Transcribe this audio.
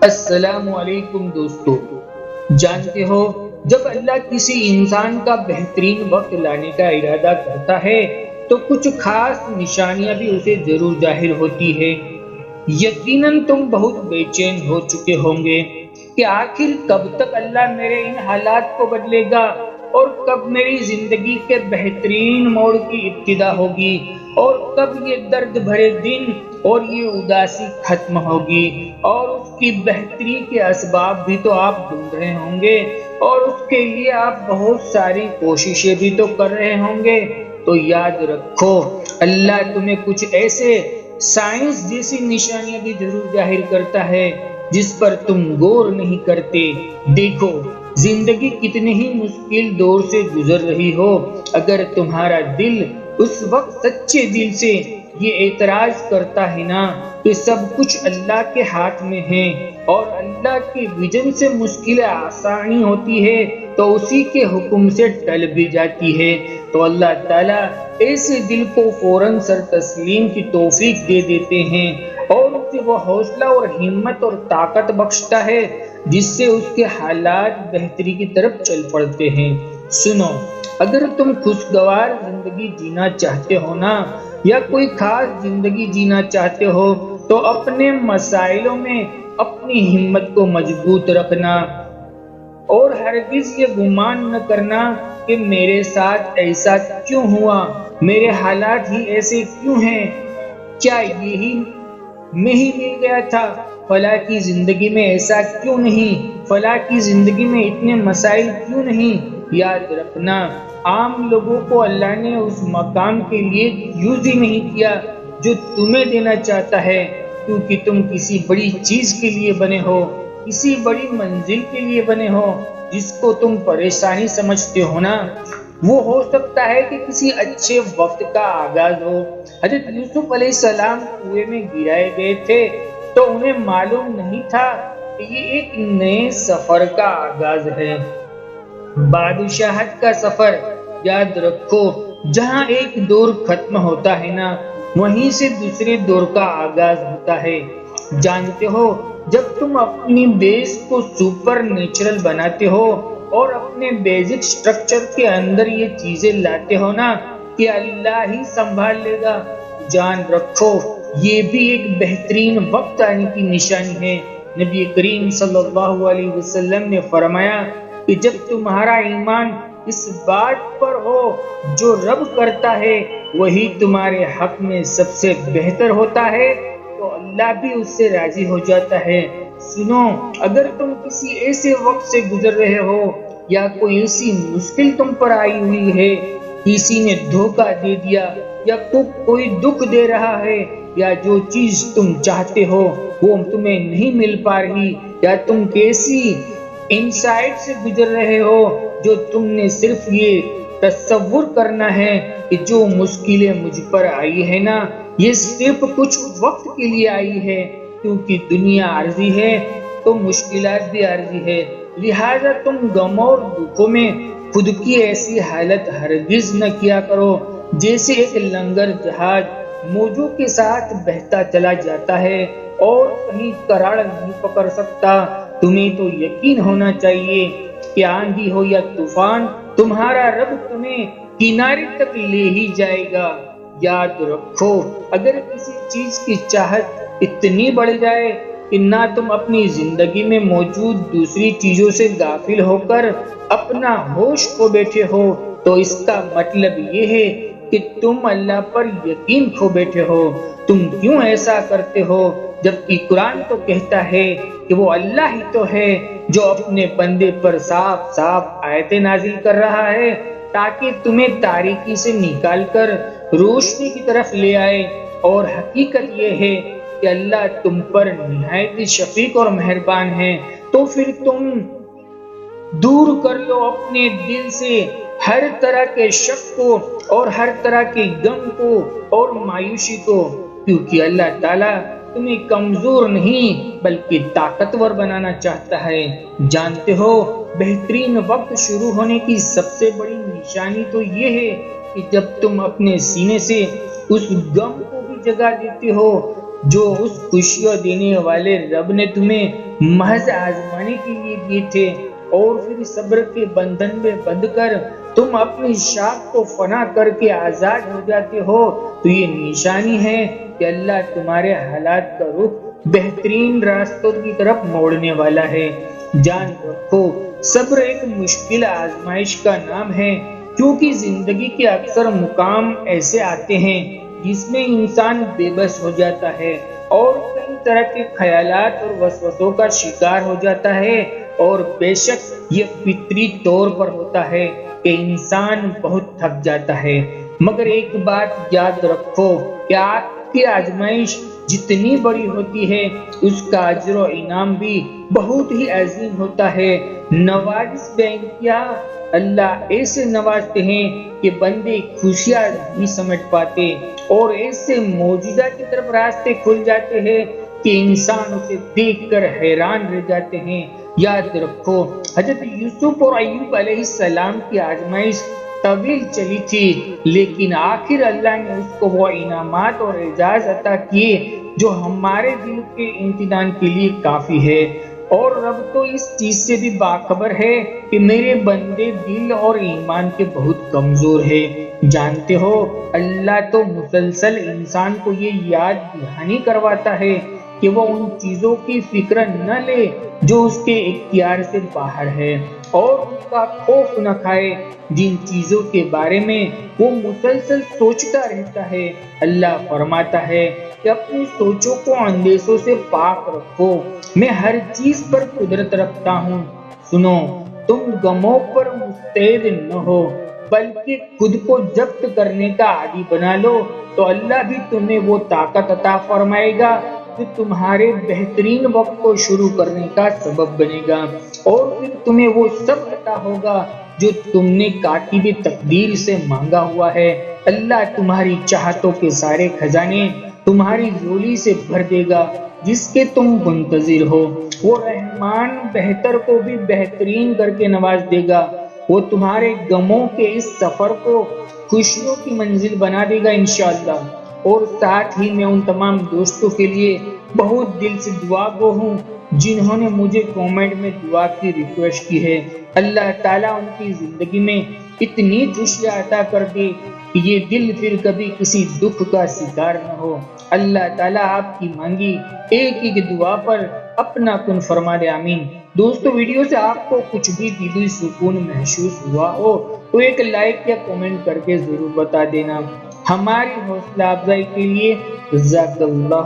السلام علیکم دوستو، جانتے ہو جب اللہ کسی انسان کا بہترین وقت لانے کا ارادہ کرتا ہے تو کچھ خاص نشانیاں بھی اسے ضرور ظاہر ہوتی ہے۔ یقیناً تم بہت بے چین ہو چکے ہوں گے کہ آخر کب تک اللہ میرے ان حالات کو بدلے گا اور کب میری زندگی کے بہترین موڑ کی ابتدا ہوگی اور کب یہ درد بھرے دن اور یہ اداسی ختم ہوگی، اور اس کی بہتری کے اسباب بھی تو آپ ڈھونڈ رہے ہوں گے اور اس کے لیے آپ بہت ساری کوششیں بھی تو کر رہے ہوں گے۔ تو یاد رکھو، اللہ تمہیں کچھ ایسے سائنس جیسی نشانیاں بھی ضرور ظاہر کرتا ہے جس پر تم غور نہیں کرتے۔ دیکھو، زندگی کتنے ہی مشکل دور سے گزر رہی ہو، اگر تمہارا دل اس وقت سچے دل سے یہ اعتراض کرتا ہے نا کہ سب کچھ اللہ کے ہاتھ میں ہے اور اللہ کے ویژن سے مشکل آسانی ہوتی ہے تو اسی کے حکم سے ٹل بھی جاتی ہے، تو اللہ تعالیٰ ایسے دل کو فوراً سر تسلیم کی توفیق دے دیتے ہیں اور اسے وہ حوصلہ اور ہمت اور طاقت بخشتا ہے جس سے اس کے حالات بہتری کی طرف چل پڑتے ہیں۔ سنو، اگر تم خوشگوار زندگی جینا چاہتے ہو نا، یا کوئی خاص زندگی جینا چاہتے ہو، تو اپنے مسائلوں میں اپنی ہمت کو مضبوط رکھنا اور ہرگز یہ گمان نہ کرنا کہ میرے ساتھ ایسا کیوں ہوا، میرے حالات ہی ایسے کیوں ہیں، کیا یہی میں ہی مل گیا تھا، فلاں کی زندگی میں ایسا کیوں نہیں، فلاں کی زندگی میں اتنے مسائل کیوں نہیں۔ یاد رکھنا، عام لوگوں کو اللہ نے اس مقام کے لیے یوز ہی نہیں کیا جو تمہیں دینا چاہتا ہے، کیونکہ تم کسی بڑی چیز کے لیے بنے ہو، کسی بڑی منزل کے لیے بنے ہو جس کو تم پریشانی سمجھتے ہو نا، وہ ہو سکتا ہے کہ کسی اچھے وقت کا آغاز ہو۔ حضرت یوسف علیہ السلام کنویں میں گرائے گئے تھے تو انہیں معلوم نہیں تھا کہ یہ ایک نئے سفر کا آغاز ہے، بادشاہت کا سفر۔ یاد رکھو، جہاں ایک دور ختم ہوتا ہے نا، وہیں سے دوسرے دور کا آغاز ہوتا ہے۔ جانتے ہو، جب تم اپنی بیس کو سپر نیچرل بناتے ہو اور اپنے بیسک سٹرکچر کے اندر یہ چیزیں لاتے ہو نا کہ اللہ ہی سنبھال لے گا، جان رکھو یہ بھی ایک بہترین وقت آنے کی نشانی ہے۔ نبی کریم صلی اللہ علیہ وسلم نے فرمایا کہ جب تمہارا ایمان اس بات پر ہو جو رب کرتا ہے وہی تمہارے حق میں سب سے بہتر ہوتا ہے تو اللہ بھی اس سے راضی ہو جاتا ہے۔ سنو، اگر تم کسی ایسے وقت سے گزر رہے ہو یا کوئی ایسی مشکل تم پر آئی ہوئی ہے، کسی نے دھوکہ دے دیا یا کوئی دکھ دے رہا ہے، یا جو چیز تم چاہتے ہو وہ تمہیں نہیں مل پا رہی، یا تم کیسی انسائٹ سے گزر رہے ہو جو تم نے صرف یہ تصور کرنا ہے کہ جو مشکلیں مجھ پر آئی ہے نا یہ صرف کچھ وقت کے لیے آئی ہے، کیونکہ دنیا عارضی ہے تو مشکلات بھی عارضی ہے، لہذا تم غم اور دکھوں میں خود کی ایسی حالت ہرگز نہ کیا کرو جیسے ایک لنگر جہاز موجوں کے ساتھ بہتا چلا جاتا ہے اور کہیں کراڑ نہیں پکڑ سکتا۔ تمہیں تو یقین ہونا چاہیے کہ آندھی ہو یا طوفان، تمہارا رب تمہیں کنارے تک لے ہی جائے گا۔ یاد رکھو، اگر کسی چیز کی چاہت اتنی بڑھ جائے کہ نہ تم اپنی زندگی میں موجود دوسری چیزوں سے غافل ہو کر اپنا ہوش کھو بیٹھے ہو تو اس کا مطلب یہ ہے کہ تم اللہ پر یقین کھو بیٹھے ہو۔ تم کیوں ایسا کرتے ہو جبکہ قرآن تو کہتا ہے کہ وہ اللہ ہی تو ہے جو اپنے بندے پر صاف صاف آیتیں نازل کر رہا ہے تاکہ تمہیں تاریکی سے نکال کر روشنی کی طرف لے آئے، اور حقیقت یہ ہے کہ اللہ تم پر نہایت شفیق اور مہربان ہے۔ تو پھر تم دور کر لو اپنے دل سے ہر طرح کے شک کو اور ہر طرح کے غم کو اور مایوسی کو، کیونکہ اللہ تعالیٰ تمہیں کمزور نہیں بلکہ طاقتور بنانا چاہتا ہے۔ جانتے ہو، بہترین وقت شروع ہونے کی سب سے بڑی نشانی تو یہ ہے کہ جب تم اپنے سینے سے اس غم کو بھی جگہ دیتے ہو جو اس خوشیوں دینے والے رب نے تمہیں محض آزمانے کے لیے دیے تھے، اور پھر صبر کے بندھن میں بندھ کر تم اپنی شاخ کو فنا کر کے آزاد ہو جاتے ہو، تو یہ نشانی ہے کہ اللہ تمہارے حالات کا رخ بہترین راستوں کی طرف موڑنے والا ہے۔ جان رکھو، صبر ایک مشکل آزمائش کا نام ہے، کیونکہ زندگی کے اکثر مقام ایسے آتے ہیں جس میں انسان بے بس ہو جاتا ہے اور کئی طرح کے خیالات اور وسوسوں کا شکار ہو جاتا ہے، اور بے شک یہ فطری طور پر ہوتا ہے کہ انسان بہت تھک جاتا ہے۔ مگر ایک بات یاد رکھو کہ آپ کی آزمائش جتنی بڑی ہوتی ہے اس کا اجر و انعام بھی بہت ہی عظیم ہوتا ہے۔ نوازش بے انتہا اللہ ایسے نوازتے ہیں کہ بندے خوشیاں نہیں سمجھ پاتے، اور ایسے معجزہ کی طرف راستے کھل جاتے ہیں کہ انسان اسے دیکھ کر حیران رہ جاتے ہیں۔ یاد رکھو، حضرت یوسف اور ایوب علیہ السلام کی آزمائش طویل چلی تھی، لیکن آخر اللہ نے اس کو وہ انعامات اور اعزاز عطا کیے جو ہمارے دل کے امتحان کے لیے کافی ہے۔ اور رب تو اس چیز سے بھی باخبر ہے کہ میرے بندے دل اور ایمان کے بہت کمزور ہے۔ جانتے ہو، اللہ تو مسلسل انسان کو یہ یاد دہانی کرواتا ہے کہ وہ ان چیزوں کی فکر نہ لے جو اس کے اختیار سے باہر ہے، اور ان کا خوف نہ کھائے جن چیزوں کے بارے میں وہ مسلسل سوچتا رہتا ہے۔ اللہ فرماتا ہے کہ اپنی سوچوں کو اندیشوں سے پاک رکھو، میں ہر چیز پر قدرت رکھتا ہوں۔ سنو، تم غموں پر مستعد نہ ہو، بلکہ خود کو ضبط کرنے کا عادی بنا لو، تو اللہ بھی تمہیں وہ طاقت عطا فرمائے گا جو تمہارے بہترین وقت کو شروع کرنے کا سبب بنے گا، اور پھر تمہیں وہ سب عطا ہوگا جو تم نے کاتب تقدیر سے مانگا ہوا ہے۔ اللہ تمہاری چاہتوں کے سارے خزانے تمہاری جھولی سے بھر دے گا جس کے تم منتظر ہو۔ وہ رحمان بہتر کو بھی بہترین کر کے نواز دے گا، وہ تمہارے غموں کے اس سفر کو خوشیوں کی منزل بنا دے گا انشاءاللہ۔ اور ساتھ ہی میں ان تمام دوستوں کے لیے بہت دل سے دعا گو ہوں جنہوں نے مجھے کومنٹ میں دعا کی ریکویسٹ کی ہے۔ اللہ تعالیٰ ان کی زندگی میں اتنی خوشیاں عطا کر دے کہ یہ دل پھر کبھی کسی دکھ کا شکار نہ ہو۔ اللہ تعالیٰ آپ کی مانگی ایک ایک دعا پر اپنا کن فرما دے، آمین۔ دوستو، ویڈیو سے آپ کو کچھ بھی دلی سکون محسوس ہوا ہو تو ایک لائک یا کومنٹ کر کے ضرور بتا دینا، ہماری حوصلہ افزائی کے لیے۔ جزاک اللہ۔